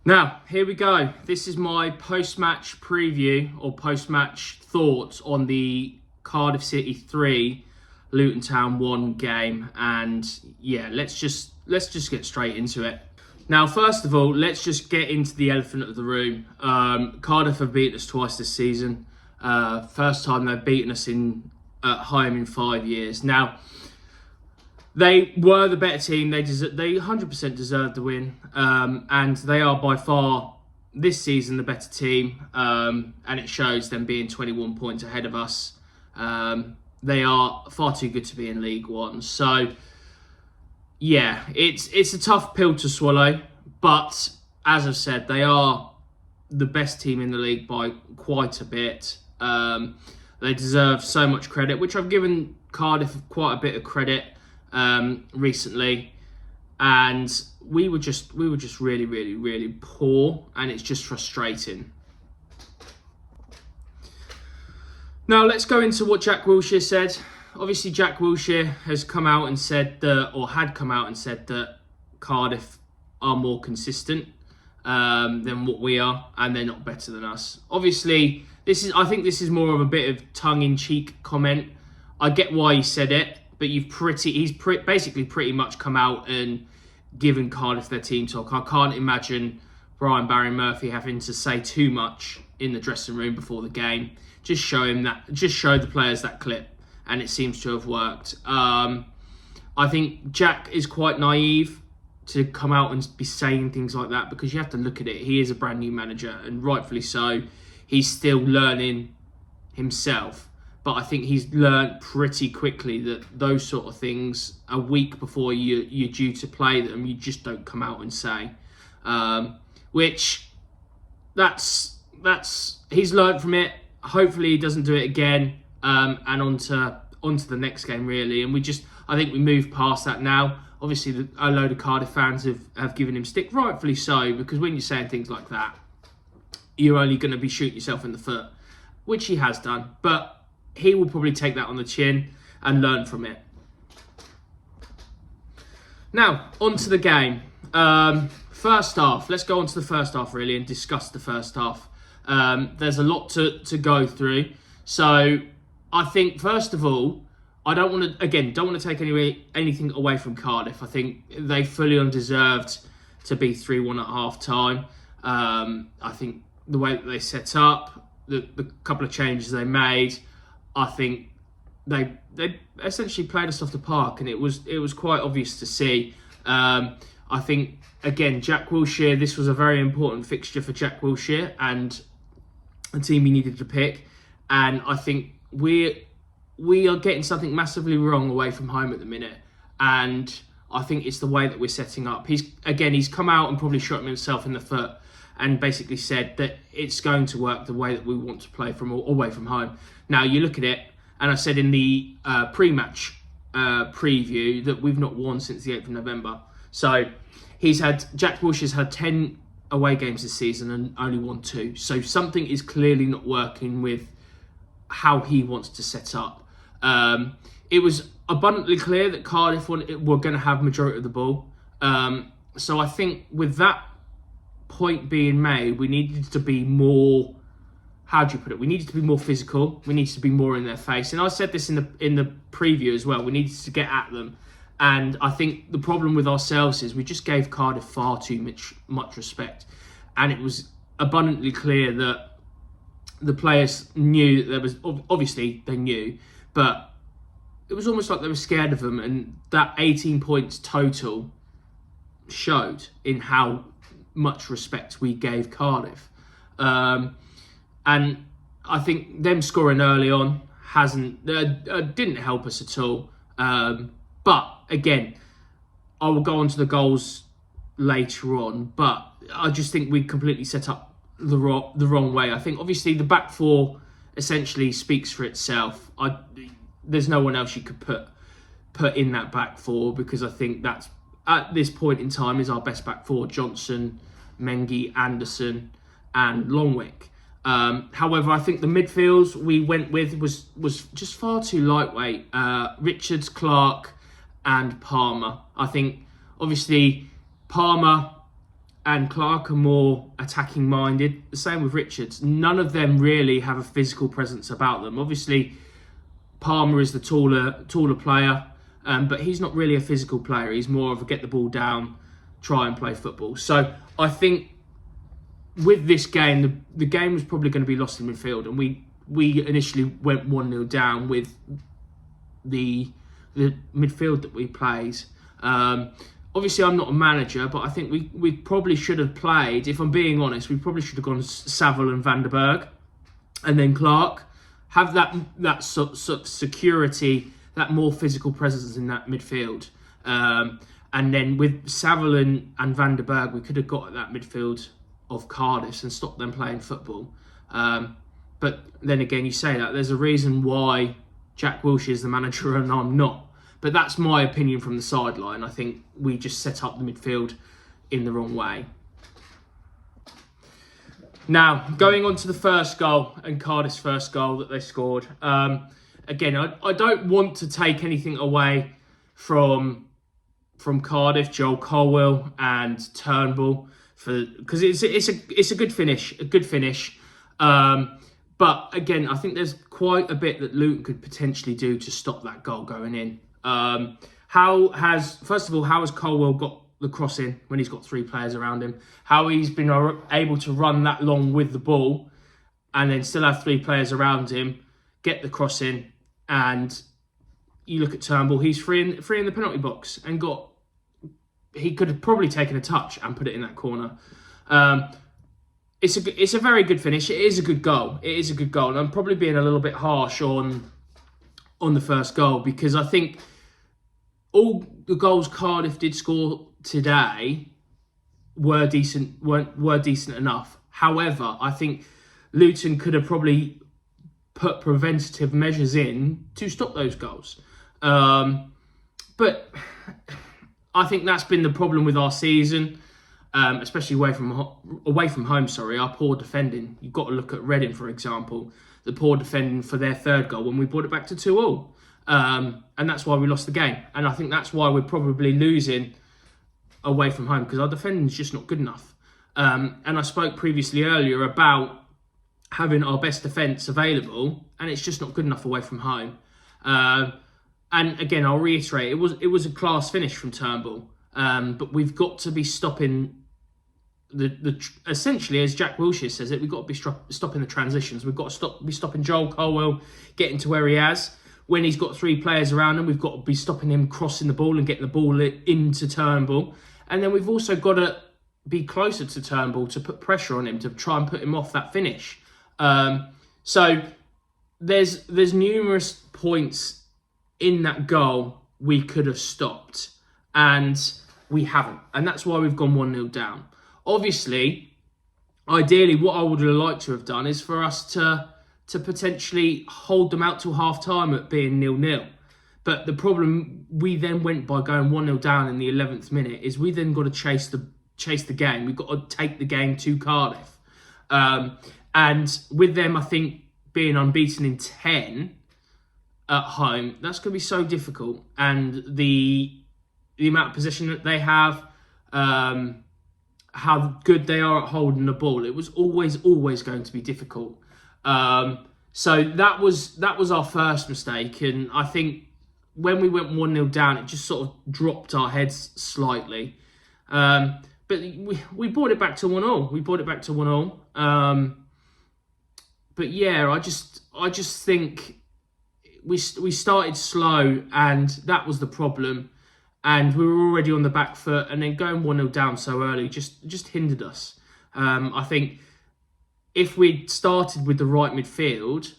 Now, here we go. This is my post-match preview or post-match thoughts on the Cardiff City 3, Luton Town 1 game. And yeah, let's just get straight into it. Now, first of all, let's just get into the elephant of the room. Cardiff have beaten us twice this season. First time they've beaten us at home in 5 years. Now, they were the better team. They 100% deserved the win. And they are by far, this season, the better team. And it shows them being 21 points ahead of us. They are far too good to be in League One. So, yeah, it's a tough pill to swallow. But, as I've said, they are the best team in the league by quite a bit. They deserve so much credit, which I've given Cardiff quite a bit of credit recently, and we were just really poor, and it's just frustrating. Now let's go into what Jack Wilshere said. Obviously, Jack Wilshere has come out and said had come out and said that Cardiff are more consistent than what we are, and they're not better than us. Obviously, I think this is more of a bit of tongue-in-cheek comment. I get why he said it, but he's basically pretty much come out and given Cardiff their team talk. I can't imagine Barry Murphy having to say too much in the dressing room before the game. Just show the players that clip, and it seems to have worked. I think Jack is quite naive to come out and be saying things like that, because you have to look at it. He is a brand new manager, and rightfully so. He's still learning himself. But I think he's learned pretty quickly that those sort of things, a week before you're due to play them, you just don't come out and say. Which, he's learned from it. Hopefully he doesn't do it again, and onto the next game, really. And I think we move past that now. Obviously, a load of Cardiff fans have given him stick, rightfully so, because when you're saying things like that, you're only going to be shooting yourself in the foot, which he has done. But he will probably take that on the chin and learn from it. Now, on to the game. First half. Let's go on to the first half, really, and discuss the first half. There's a lot to go through. So, I think, first of all, I don't want to take anything away from Cardiff. I think they fully undeserved to be 3-1 at half-time. I think the way that they set up, the couple of changes they made, I think they essentially played us off the park, and it was quite obvious to see. I think, again, Jack Wilshere, this was a very important fixture for Jack Wilshere and a team he needed to pick. And I think we are getting something massively wrong away from home at the minute. And I think it's the way that we're setting up. He's come out and probably shot himself in the foot and basically said that it's going to work the way that we want to play from away from home. Now, you look at it, and I said in the pre-match preview that we've not won since the 8th of November. So Jack Wilshere's had 10 away games this season and only won 2. So something is clearly not working with how he wants to set up. It was abundantly clear that Cardiff were going to have majority of the ball. So I think with that point being made, we needed to be more, how do you put it? We needed to be more physical. We needed to be more in their face. And I said this in the preview as well. We needed to get at them. And I think the problem with ourselves is we just gave Cardiff far too much respect. And it was abundantly clear that the players knew that there was, obviously they knew, but it was almost like they were scared of them. And that 18 points total showed in how much respect we gave Cardiff. And I think them scoring early on didn't help us at all. But again, I will go on to the goals later on. But I just think we completely set up the wrong way. I think obviously the back four essentially speaks for itself. There's no one else you could put in that back four, because I think that's, at this point in time, is our best back four: Johnson, Mengi, Anderson, and Longwick. However, I think the midfields we went with was just far too lightweight. Richards, Clark, and Palmer. I think obviously Palmer and Clark are more attacking minded. The same with Richards. None of them really have a physical presence about them. Obviously, Palmer is the taller player, but he's not really a physical player. He's more of a get the ball down, try and play football. So I think with this game, the game was probably going to be lost in midfield, and we initially went 1-0 down with the midfield that we plays. Obviously, I'm not a manager, but I think we probably should have played, if I'm being honest, we probably should have gone Saville and Van der Berg, and then Clark. Have that sort of security, that more physical presence in that midfield. And then with Saville and Van der Berg, we could have got at that midfield of Cardiff and stopped them playing football. But then again, you say that, there's a reason why Jack Wilshere is the manager and I'm not. But that's my opinion from the sideline. I think we just set up the midfield in the wrong way. Now, going on to the first goal and Cardiff's first goal that they scored. Again, I don't want to take anything away from Cardiff, Joel Colwell and Turnbull, because it's a good finish. But again, I think there's quite a bit that Luton could potentially do to stop that goal going in. How has Colwell got the cross in when he's got three players around him? How he's been able to run that long with the ball and then still have three players around him, get the cross in, and you look at Turnbull, he's free in the penalty box and he could have probably taken a touch and put it in that corner. It's a very good finish. It is a good goal. And I'm probably being a little bit harsh on the first goal, because I think all the goals Cardiff did score today were decent enough. However, I think Luton could have probably put preventative measures in to stop those goals. But I think that's been the problem with our season, especially away from home. Our poor defending. You've got to look at Reading, for example. The poor defending for their third goal when we brought it back to 2-2. And that's why we lost the game. And I think that's why we're probably losing away from home, because our defending is just not good enough. And I spoke previously earlier about having our best defence available, and it's just not good enough away from home. And again, I'll reiterate, it was a class finish from Turnbull, but we've got to be stopping essentially, as Jack Wilshere says it, we've got to be stopping the transitions. We've got to be stopping Joel Colwell getting to where he has. When he's got three players around him, we've got to be stopping him crossing the ball and getting the ball into Turnbull. And then we've also got to be closer to Turnbull to put pressure on him, to try and put him off that finish. So there's numerous points in that goal we could have stopped, and we haven't. And that's why we've gone 1-0 down. Obviously, ideally, what I would have liked to have done is for us to potentially hold them out till half-time at being 0-0. But the problem we then went by going 1-0 down in the 11th minute is we then got to chase the game. We've got to take the game to Cardiff. And with them, I think, being unbeaten in 10 at home, that's going to be so difficult. And the amount of possession that they have, how good they are at holding the ball, it was always going to be difficult. So that was our first mistake, and I think when we went 1-0 down, it just sort of dropped our heads slightly. But we brought it back to 1-0. But yeah, I just think we started slow, and that was the problem. And we were already on the back foot, and then going 1-0 down so early just hindered us. I think if we'd started with the right midfield,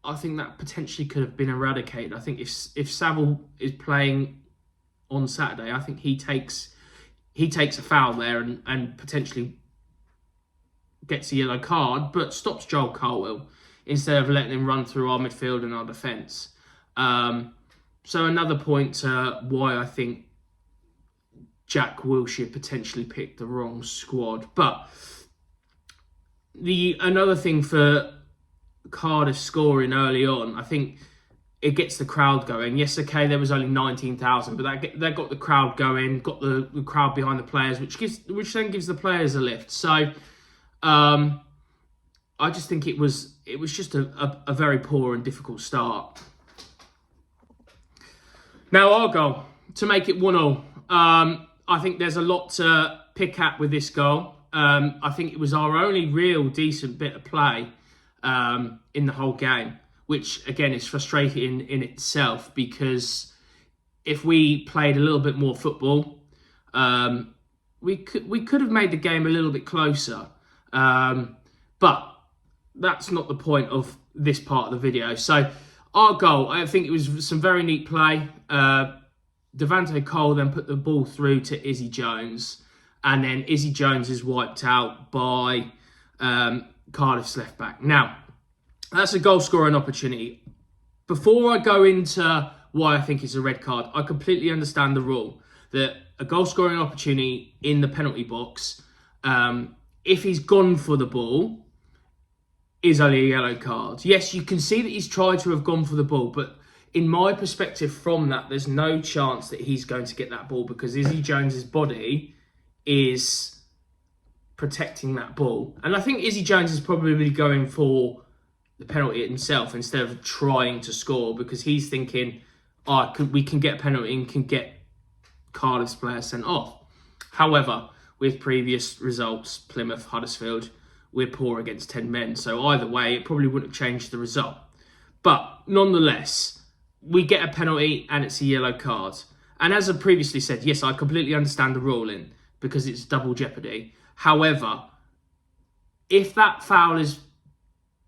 I think that potentially could have been eradicated. I think if Saville is playing on Saturday, I think he takes a foul there and potentially gets a yellow card, but stops Joel Colwell instead of letting him run through our midfield and our defence. So another point to why I think Jack Wilshere potentially picked the wrong squad. But another thing for Cardiff scoring early on, I think it gets the crowd going. Yes, okay, there was only 19,000, but that got the crowd going, got the crowd behind the players, which then gives the players a lift. So I just think it was just a very poor and difficult start. Now our goal to make it 1-1. I think there's a lot to pick at with this goal. I think it was our only real decent bit of play in the whole game, which again is frustrating in itself, because if we played a little bit more football, we could have made the game a little bit closer. But that's not the point of this part of the video. So our goal, I think it was some very neat play. Devante Cole then put the ball through to Izzy Jones, and then Izzy Jones is wiped out by Cardiff's left back. Now, that's a goal scoring opportunity. Before I go into why I think it's a red card, I completely understand the rule that a goal scoring opportunity in the penalty box, if he's gone for the ball, is only a yellow card. Yes, you can see that he's tried to have gone for the ball, but in my perspective from that, there's no chance that he's going to get that ball, because Izzy Jones's body is protecting that ball. And I think Izzy Jones is probably going for the penalty himself instead of trying to score, because he's thinking, we can get a penalty and can get Cardiff's player sent off. However, with previous results, Plymouth, Huddersfield, we're poor against 10 men. So either way, it probably wouldn't have changed the result. But nonetheless, we get a penalty and it's a yellow card. And as I previously said, yes, I completely understand the ruling because it's double jeopardy. However, if that foul is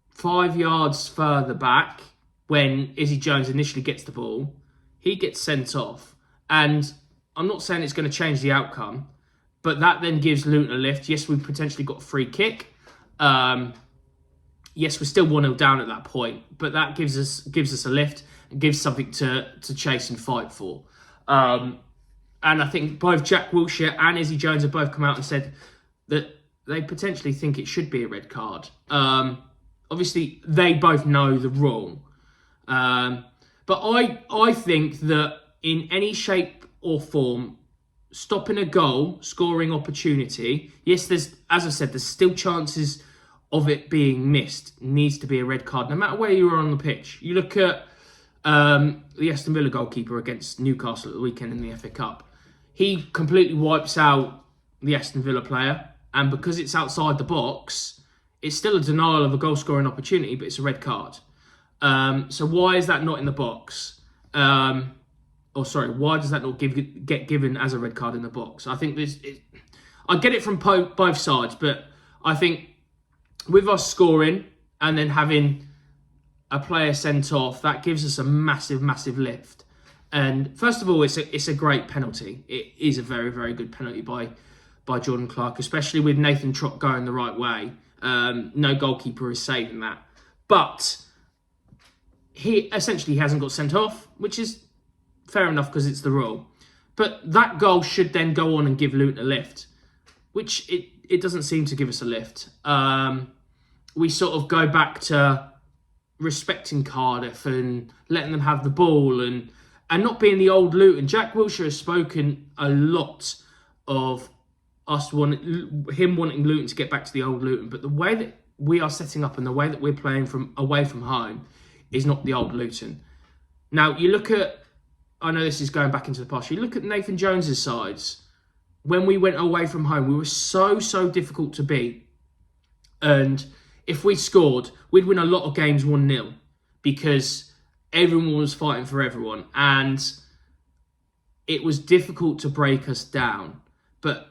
5 yards further back when Izzy Jones initially gets the ball, he gets sent off. And I'm not saying it's going to change the outcome, but that then gives Luton a lift. Yes, we've potentially got a free kick. Yes, we're still 1-0 down at that point, but that gives us a lift and gives something to chase and fight for. And I think both Jack Wilshere and Izzy Jones have both come out and said that they potentially think it should be a red card. Obviously, they both know the rule. But I think that in any shape or form, stopping a goal scoring opportunity, yes, as I said, there's still chances of it being missed. Needs to be a red card, no matter where you are on the pitch. You look at the Aston Villa goalkeeper against Newcastle at the weekend in the FA Cup. He completely wipes out the Aston Villa player, and because it's outside the box, it's still a denial of a goal scoring opportunity, but it's a red card. So why is that not in the box? Why does that not get given as a red card in the box? I think I get it from both sides, but I think with us scoring and then having a player sent off, that gives us a massive, massive lift. And first of all, it's a great penalty. It is a very, very good penalty by Jordan Clark, especially with Nathan Trott going the right way. No goalkeeper is saving that. But he essentially hasn't got sent off, which is fair enough because it's the rule. But that goal should then go on and give Luton a lift, which it doesn't seem to give us a lift. We sort of go back to respecting Cardiff and letting them have the ball and not being the old Luton. Jack Wilshere has spoken a lot of him wanting Luton to get back to the old Luton, but the way that we are setting up and the way that we're playing from away from home is not the old Luton. Now, you look at, I know this is going back into the past, you look at Nathan Jones's sides. When we went away from home, we were so difficult to beat. And if we scored, we'd win a lot of games 1-0 because everyone was fighting for everyone. And it was difficult to break us down. But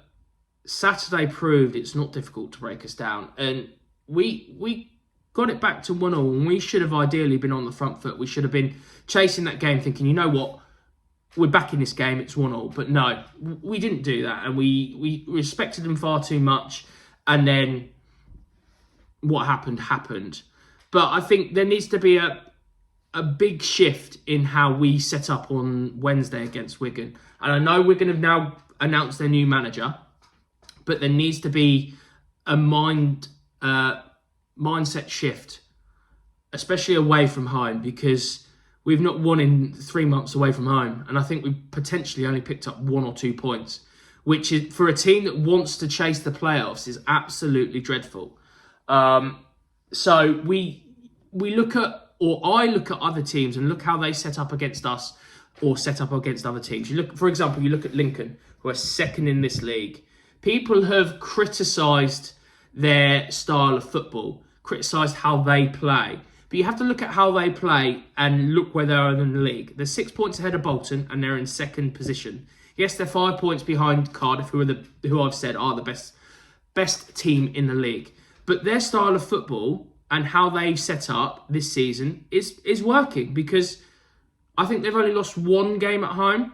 Saturday proved it's not difficult to break us down. And we got it back to 1-1, and we should have ideally been on the front foot. We should have been chasing that game thinking, you know what, we're back in this game, it's 1-1. But no, we didn't do that, and we respected them far too much. And then what happened. But I think there needs to be a big shift in how we set up on Wednesday against Wigan. And I know Wigan have now announced their new manager, but there needs to be a mindset shift, especially away from home, because we've not won in 3 months away from home. And I think we've potentially only picked up 1 or 2 points, which is, for a team that wants to chase the playoffs, is absolutely dreadful. So we look at, or I look at other teams and look how they set up against us or set up against other teams. You look, for example, you look at Lincoln, who are second in this league. People have criticised their style of football, criticised how they play. But you have to look at how they play and look where they are in the league. They're 6 points ahead of Bolton and they're in second position. Yes, they're 5 points behind Cardiff, who I've said are the best team in the league. But their style of football and how they've set up this season is working, because I think they've only lost 1 game at home.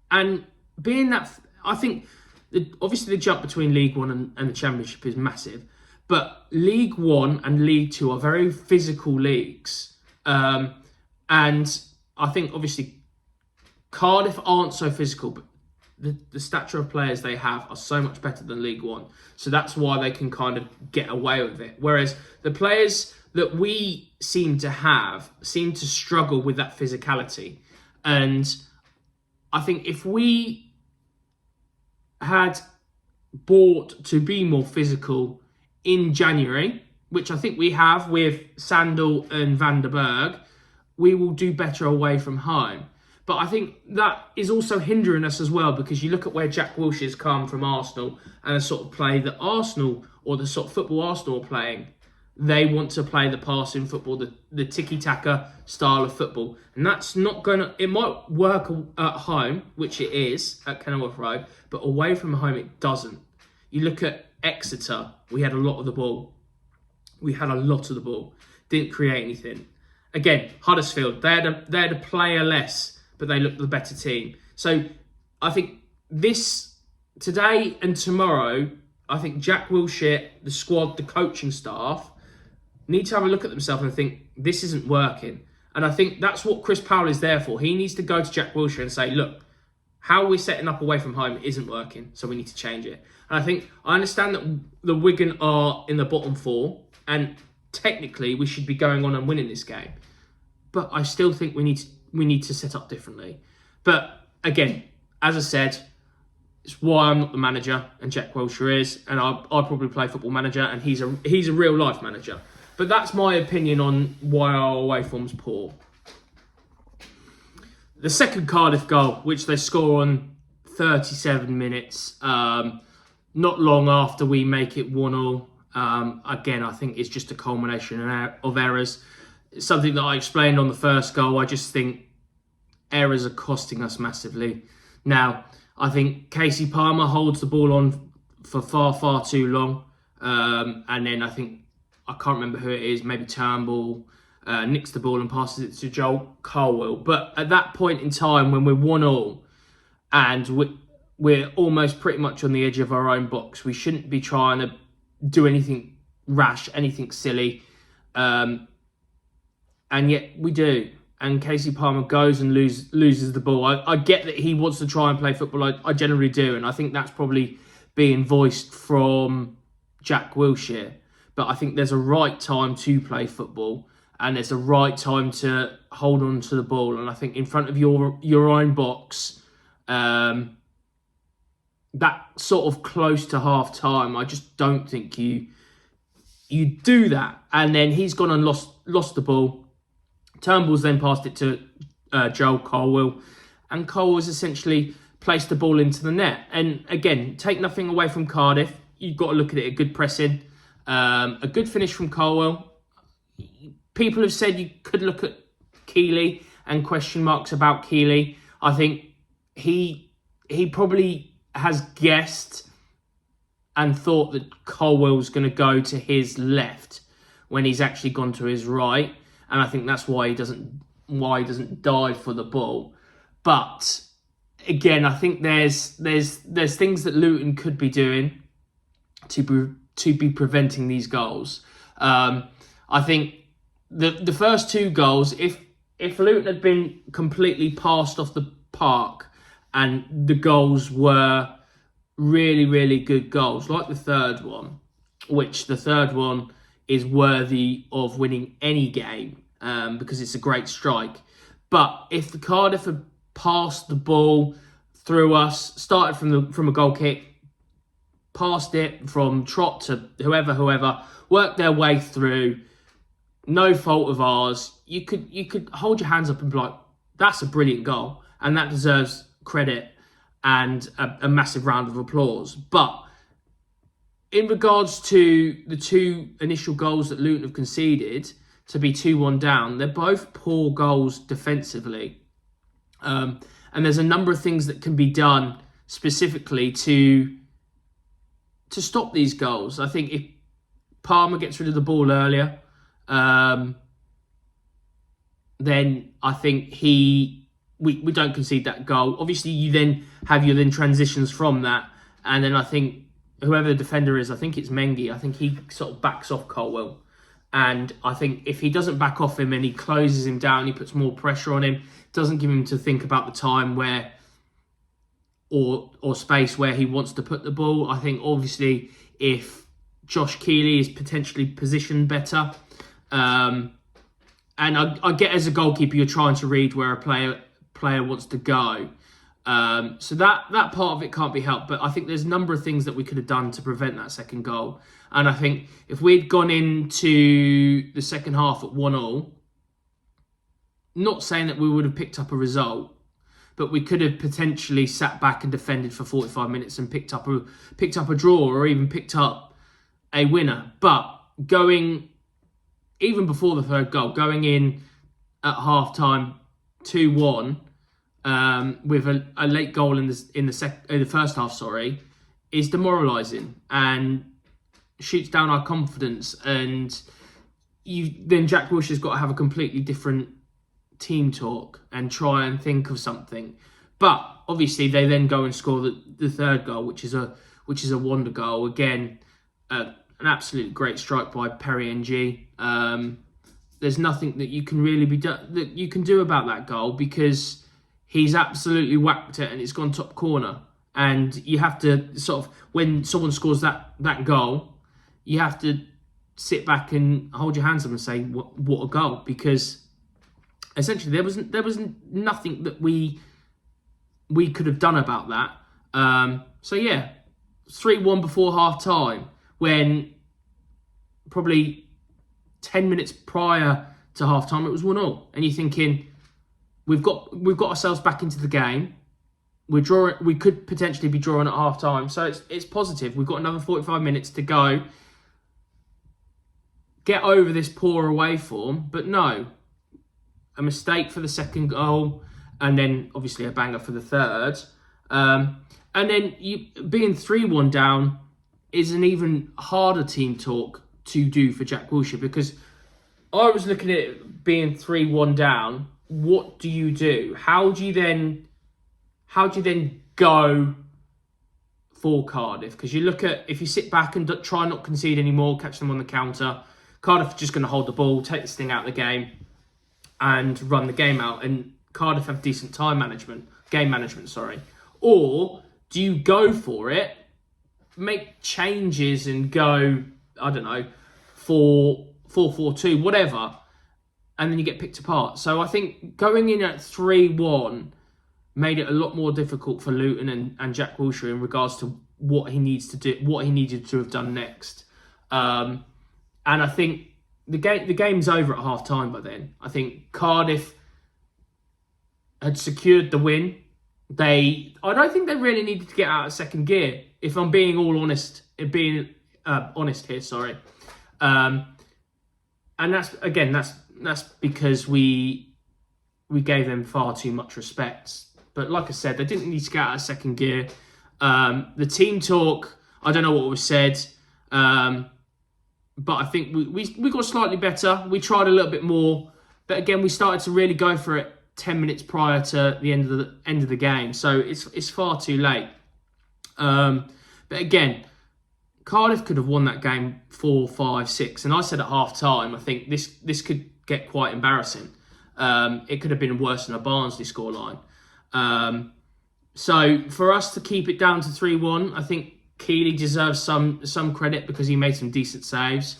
And being that, I think, obviously the jump between League One and the Championship is massive. But League One and League Two are very physical leagues. And I think, obviously, Cardiff aren't so physical, but the stature of players they have are so much better than League One. So that's why they can kind of get away with it. Whereas the players that we seem to struggle with that physicality. And I think if we had bought to be more physical in January, which I think we have with Sandal and Van der Berg, we will do better away from home. But I think that is also hindering us as well, because you look at where Jack Wilshere's come from Arsenal and the sort of play that Arsenal, or the sort of football Arsenal are playing. They want to play the passing football, the tiki-taka style of football. And that's not going to... It might work at home, which it is, at Kenilworth Road, but away from home it doesn't. You look at Exeter, we had a lot of the ball. Didn't create anything. Again, Huddersfield, they had a player less, but they looked the better team. So I think today and tomorrow, I think Jack Wilshere, the squad, the coaching staff, need to have a look at themselves and think, this isn't working. And I think that's what Chris Powell is there for. He needs to go to Jack Wilshere and say, look, how we're setting up away from home isn't working, so we need to change it. And I understand that the Wigan are in the bottom 4, and technically we should be going on and winning this game. But I still think we need to set up differently. But again, as I said, it's why I'm not the manager and Jack Wilshere is, and I probably play Football Manager, and he's a real life manager. But that's my opinion on why our away form's poor. The second Cardiff goal, which they score on 37 minutes, not long after we make it 1-1. Again, I think it's just a culmination of errors. It's something that I explained on the first goal. I just think errors are costing us massively. Now, I think Casey Palmer holds the ball on for far, far too long. And then I can't remember who it is, maybe Turnbull, nicks the ball and passes it to Joel Colwell. But at that point in time, when we're 1-1 and we're almost pretty much on the edge of our own box, we shouldn't be trying to do anything rash, anything silly. And yet we do. And Casey Palmer goes and loses the ball. I get that he wants to try and play football. I generally do. And I think that's probably being voiced from Jack Wilshere. But I think there's a right time to play football. And there's a right time to hold on to the ball. And I think in front of your own box, that sort of close to half time, I just don't think you do that. And then he's gone and lost the ball. Turnbull's then passed it to Joel Colwell, and Colwell's essentially placed the ball into the net. And again, take nothing away from Cardiff. You've got to look at it, a good pressing, a good finish from Colwell. People have said you could look at Keeley and question marks about Keeley. I think he probably has guessed and thought that Colwell's going to go to his left when he's actually gone to his right. And I think that's why he doesn't dive for the ball. But again, I think there's things that Luton could be doing to be preventing these goals. I think the first 2 goals, if Luton had been completely passed off the park and the goals were really, really good goals, like the third one, which the third one is worthy of winning any game. because it's a great strike. But if the Cardiff had passed the ball through us, started from a goal kick, passed it from Trot to whoever, worked their way through, no fault of ours, you could hold your hands up and be like, that's a brilliant goal, and that deserves credit and a massive round of applause. But in regards to the two initial goals that Luton have conceded, to be 2-1 down, they're both poor goals defensively. And there's a number of things that can be done specifically to stop these goals. I think if Palmer gets rid of the ball earlier, then I think we don't concede that goal. Obviously, you then have your transitions from that, and then I think whoever the defender is, I think it's Mengi, I think he sort of backs off Colwell. And I think if he doesn't back off him and he closes him down, he puts more pressure on him, doesn't give him to think about the time where or space where he wants to put the ball. I think obviously if Josh Keeley is potentially positioned better, and I get as a goalkeeper you're trying to read where a player wants to go. So that part of it can't be helped. But I think there's a number of things that we could have done to prevent that second goal. And I think if we'd gone into the second half at 1-1, not saying that we would have picked up a result, but we could have potentially sat back and defended for 45 minutes and picked up a draw or even picked up a winner. But even before the third goal, going in at half time 2-1, with a late goal in the first half, is demoralising and shoots down our confidence. And then Jack Wilshere's got to have a completely different team talk and try and think of something. But obviously, they then go and score the third goal, which is a wonder goal again. An absolutely great strike by Perry NG. There's nothing that you can really do about that goal because he's absolutely whacked it and it's gone top corner. And you have to sort of, when someone scores that goal, you have to sit back and hold your hands up and say, what a goal, because essentially there was nothing that we could have done about that. So yeah, 3-1 before half time, when probably 10 minutes prior to half time it was 1-1, and you're thinking we've got ourselves back into the game. We could potentially be drawing at half time, so it's positive. We've got another 45 minutes to go, get over this poor away form. But no, a mistake for the second goal, and then obviously a banger for the third. And then being 3-1 down is an even harder team talk to do for Jack Wilshere, because I was looking at it being 3-1 down. What do you do? How do you then go for Cardiff? Because you look at, if you sit back and try not concede anymore, catch them on the counter, Cardiff are just going to hold the ball, take this thing out of the game, and run the game out. And Cardiff have decent game management. Or do you go for it, make changes and go, I don't know, 4-4-2, whatever, and then you get picked apart. So I think going in at 3-1 made it a lot more difficult for Luton and Jack Wilshere in regards to what he needs to do, what he needed to have done next. And I think the game's over at half time by then. I think Cardiff had secured the win. I don't think they really needed to get out of second gear, if I'm being honest here. And that's because we gave them far too much respect. But like I said, they didn't need to get out of second gear. The team talk, I don't know what was said, but I think we got slightly better. We tried a little bit more, but again, we started to really go for it 10 minutes prior to the end of the game. So it's far too late. But again, Cardiff could have won that game 4, 5, 6. And I said at half time, I think this could get quite embarrassing. It could have been worse than a Barnsley scoreline. So for us to keep it down to 3-1, I think Keeley deserves some credit because he made some decent saves.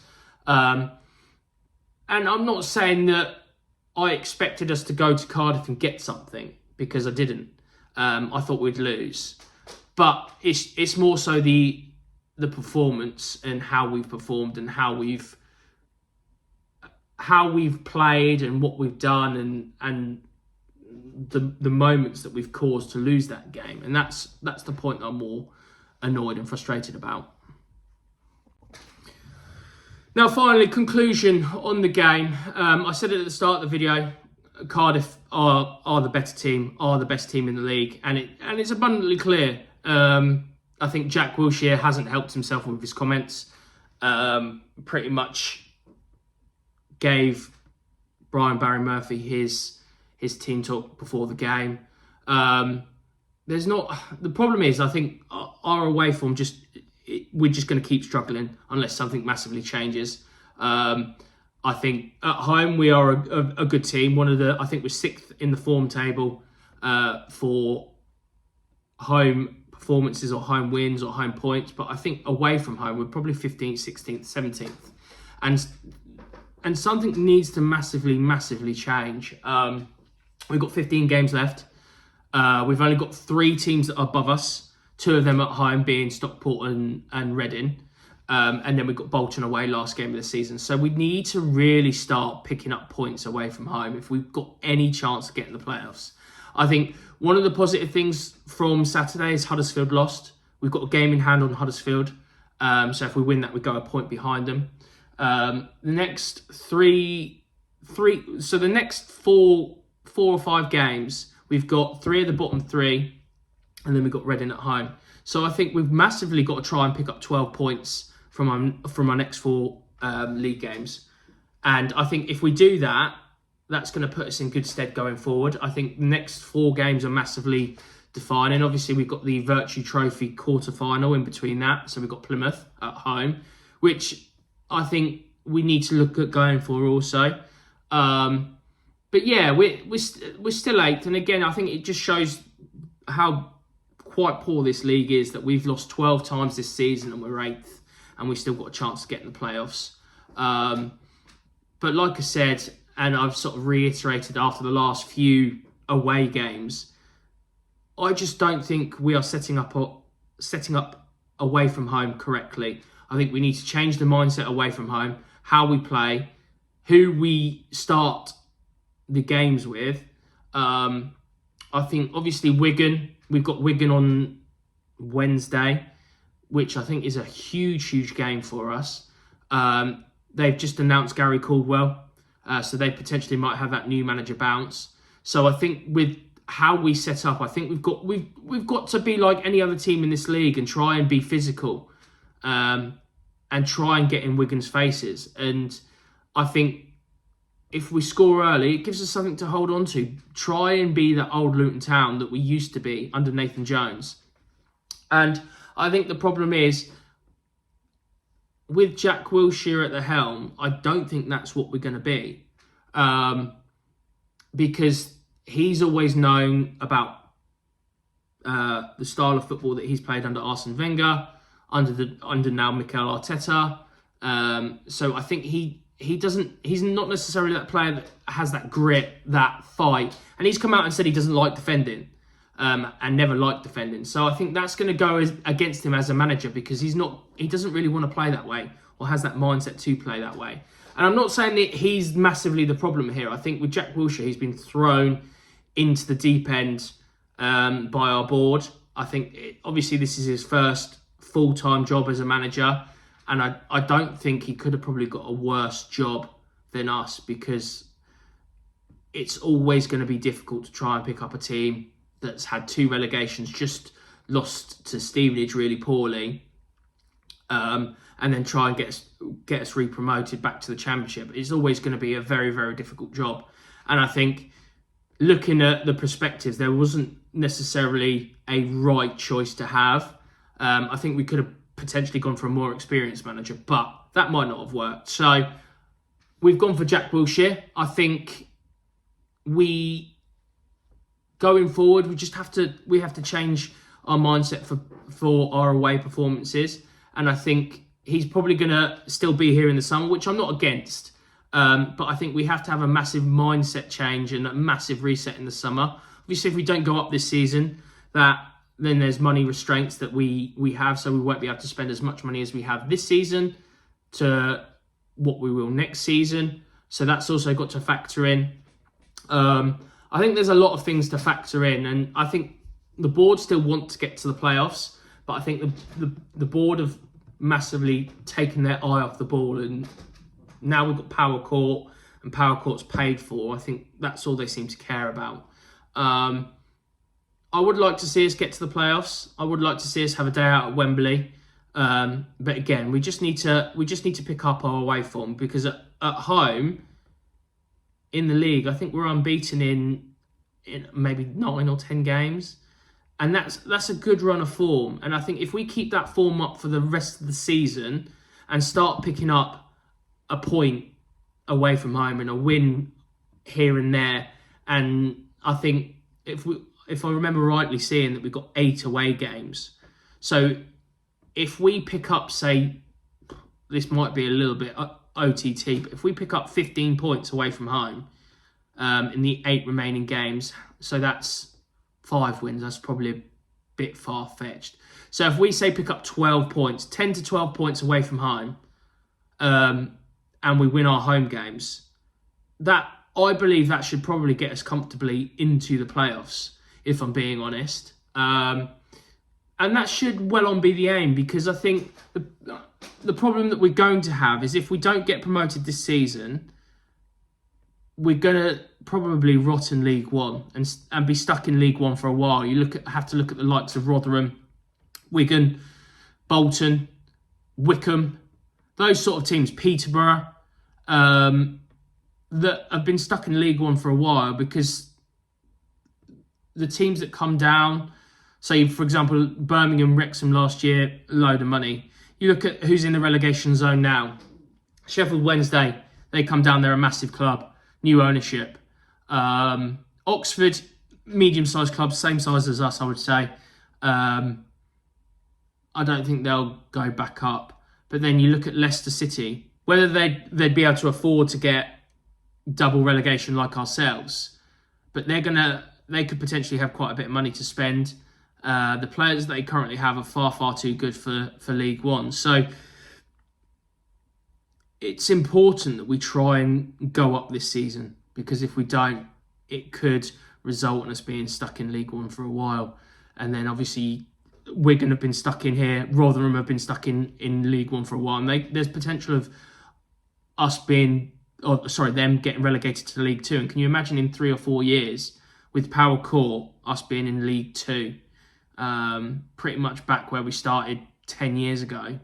And I'm not saying that I expected us to go to Cardiff and get something, because I didn't. I thought we'd lose. But it's more so the performance and how we've performed and how we've played and what we've done and the moments that we've caused to lose that game. And that's the point that I'm more annoyed and frustrated about. Now, finally, conclusion on the game. I said it at the start of the video. Cardiff are the better team, are the best team in the league, and it's abundantly clear. I think Jack Wilshere hasn't helped himself with his comments. Pretty much gave Brian Barry Murphy his team talk before the game. The problem is, I think our away form we're just going to keep struggling unless something massively changes. I think at home we are a good team. I think we're 6th in the form table for home performances or home wins or home points. But I think away from home we're probably 15th, 16th, 17th, and something needs to massively change. We've got 15 games left. We've only got 3 teams that are above us. 2 of them at home, being Stockport and Reading. And then we've got Bolton away last game of the season. So we need to really start picking up points away from home if we've got any chance of getting the playoffs. I think one of the positive things from Saturday is Huddersfield lost. We've got a game in hand on Huddersfield. So if we win that, we go a point behind them. The next the next four or five games, we've got 3 of the bottom 3, and then we've got Reading at home. So I think we've massively got to try and pick up 12 points from our next 4 league games. And I think if we do that, that's going to put us in good stead going forward. I think the next 4 games are massively defining. Obviously, we've got the Virtue Trophy quarter-final in between that. So we've got Plymouth at home, which I think we need to look at going for also. But yeah, we're still 8th. And again, I think it just shows how quite poor this league is, that we've lost 12 times this season and we're 8th. And we've still got a chance to get in the playoffs. But like I said, and I've sort of reiterated after the last few away games, I just don't think we are setting up away from home correctly. I think we need to change the mindset away from home, how we play, who we start the games with. I think obviously we've got Wigan on Wednesday, which I think is a huge game for us. They've just announced Gary Caldwell, so they potentially might have that new manager bounce. So I think with how we set up, I think we've got to be like any other team in this league and try and be physical, and try and get in Wigan's faces. And I think if we score early, it gives us something to hold on to. Try and be that old Luton Town that we used to be under Nathan Jones. And I think the problem is, with Jack Wilshere at the helm, I don't think that's what we're going to be. Because he's always known about the style of football that he's played under Arsene Wenger, under now Mikel Arteta. So I think he's not necessarily that player that has that grit, that fight. And he's come out and said he doesn't like defending. And never liked defending. So I think that's going to go against him as a manager, because he doesn't really want to play that way, or has that mindset to play that way. And I'm not saying that he's massively the problem here. I think with Jack Wilshere, he's been thrown into the deep end by our board. I think obviously this is his first full-time job as a manager, and I don't think he could have probably got a worse job than us, because it's always going to be difficult to try and pick up a team that's had 2 relegations, just lost to Stevenage really poorly, and then try and get us re-promoted back to the Championship. It's always going to be a very difficult job. And I think, looking at the perspectives, there wasn't necessarily a right choice to have. I think we could have potentially gone for a more experienced manager, but that might not have worked. So we've gone for Jack Wilshere. I think going forward, we have to change our mindset for our away performances. And I think he's probably going to still be here in the summer, which I'm not against. But I think we have to have a massive mindset change and a massive reset in the summer. Obviously, if we don't go up this season, then there's money restraints that we have, so we won't be able to spend as much money as we have this season to what we will next season. So that's also got to factor in. I think there's a lot of things to factor in, and I think the board still want to get to the playoffs, but I think the board have massively taken their eye off the ball, and now we've got Power Court, and Power Court's paid for. I think that's all they seem to care about. I would like to see us get to the playoffs. I would like to see us have a day out at Wembley. But again, we just need to pick up our away form, because at home in the league, I think we're unbeaten in maybe 9 or 10 games, and that's a good run of form. And I think if we keep that form up for the rest of the season and start picking up a point away from home and a win here and there, and I think if I remember rightly, seeing that we've got 8 away games, so if we pick up, say, this might be a little bit OTT, but if we pick up 15 points away from home in the 8 remaining games, so that's 5 wins, that's probably a bit far-fetched. So if we say pick up 12 points, 10 to 12 points away from home, and we win our home games, that I believe that should probably get us comfortably into the playoffs, if I'm being honest. And that should well on be the aim, because I think the problem that we're going to have is if we don't get promoted this season, we're going to probably rot in League One and be stuck in League One for a while. You have to look at the likes of Rotherham, Wigan, Bolton, Wickham, those sort of teams, Peterborough, that have been stuck in League One for a while, because the teams that come down, say, for example, Birmingham, Wrexham last year, a load of money. You look at who's in the relegation zone now. Sheffield Wednesday, they come down, they're a massive club, new ownership. Oxford, medium-sized club, same size as us, I would say. I don't think they'll go back up. But then you look at Leicester City, whether they'd be able to afford to get double relegation like ourselves, but they could potentially have quite a bit of money to spend. The players that they currently have are far, far too good for League One. So it's important that we try and go up this season, because if we don't, it could result in us being stuck in League One for a while. And then obviously Wigan have been stuck in here, Rotherham have been stuck in League One for a while. And there's potential of them getting relegated to League Two. And can you imagine in 3 or 4 years, with Power Court, us being in League Two, pretty much back where we started 10 years ago.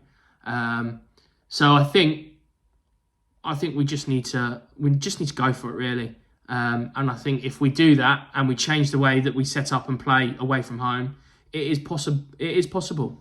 So I think we just need to go for it, really. And I think if we do that and we change the way that we set up and play away from home, it is possible.